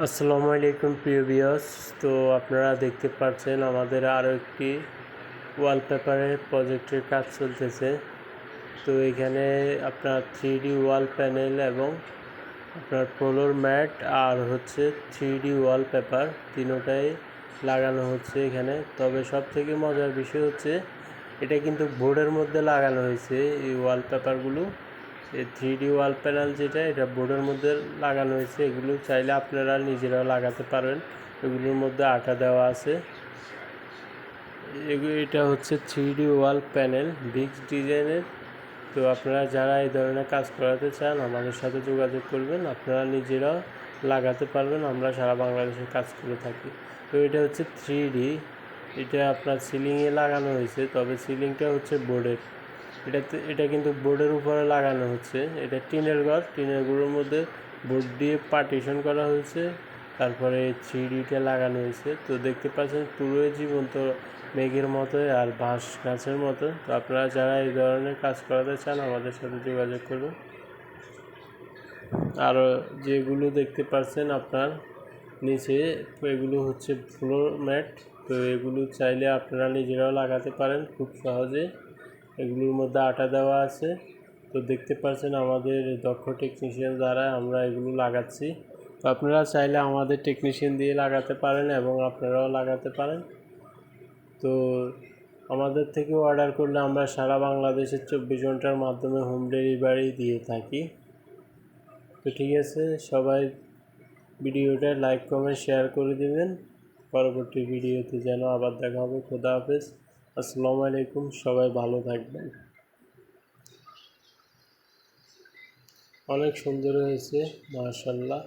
আসসালামু আলাইকুম প্রিয় ভিউয়ার্স। তো আপনারা দেখতে পাচ্ছেন আমাদের আরও একটি ওয়ালপেপারের প্রজেক্টের কাজ চলতেছে। তো এখানে আপনার 3D ওয়াল প্যানেল এবং আপনার ফ্লোর ম্যাট আর হচ্ছে 3D ওয়ালপেপার তিনোটাই লাগানো হচ্ছে এখানে। তবে সবথেকে মজার বিষয় হচ্ছে এটা কিন্তু বোর্ডের মধ্যে লাগানো হয়েছে। এই ওয়ালপেপারগুলো এই 3D ওয়াল প্যানেল যেটা এটা বোর্ডের মধ্যে লাগানো হয়েছে। এগুলো চাইলে আপনারা নিজেরাও লাগাতে পারবেন। এগুলোর মধ্যে আঠা দেওয়া আছে। এটা হচ্ছে 3D ওয়াল প্যানেল বিক্স ডিজাইনের। তো আপনারা যারা এই ধরনের কাজ করাতে চান আমাদের সাথে যোগাযোগ করবেন, আপনারা নিজেরাও লাগাতে পারবেন। আমরা সারা বাংলাদেশে কাজ করে থাকি। তো এটা হচ্ছে 3D, এটা আপনার সিলিংয়ে লাগানো হয়েছে, তবে সিলিংটা হচ্ছে বোর্ডের। এটা কিন্তু বোর্ডের উপরে লাগানো হচ্ছে। এটা টিনের ঘর, টিনের ঘরের মধ্যে বোর্ড দিয়ে পার্টিশন করা হয়েছে, তারপরে 3Dটা লাগানো হয়েছে। তো দেখতে পাচ্ছেন পুরোই জীবন্ত মেঘের মতো আর বাঁশ গাছের মতো। তো আপনারা যারা এই ধরনের কাজ করাতে চান আমাদের সাথে যোগাযোগ করুন। আর যেগুলো দেখতে পাচ্ছেন আপনার নিচে, এগুলো হচ্ছে ফ্লোর ম্যাট। তো এগুলো চাইলে আপনারা নিজেরাও লাগাতে পারেন খুব সহজে। এগুলোর মধ্যে আঠা দেওয়া আছে। তো দেখতে পাচ্ছেন আমাদের দক্ষ টেকনিশিয়ান দ্বারা আমরা এগুলো লাগাচ্ছি। তো আপনারা চাইলে আমাদের টেকনিশিয়ান দিয়ে লাগাতে পারেন এবং আপনারাও লাগাতে পারেন। তো আমাদের থেকে অর্ডার করলে আমরা সারা বাংলাদেশের 24 ঘন্টার মাধ্যমে হোম ডেলিভারি দিয়ে থাকি। তো ঠিক আছে, সবাই ভিডিওটা লাইক কমেন্ট শেয়ার করে দেবেন। পরবর্তী ভিডিওতে যেন আবার দেখা হবে। খোদা হাফেজ, আসসালামু আলাইকুম, সবাই ভালো থাকবেন। অনেক সুন্দর হয়েছে, মাশাআল্লাহ।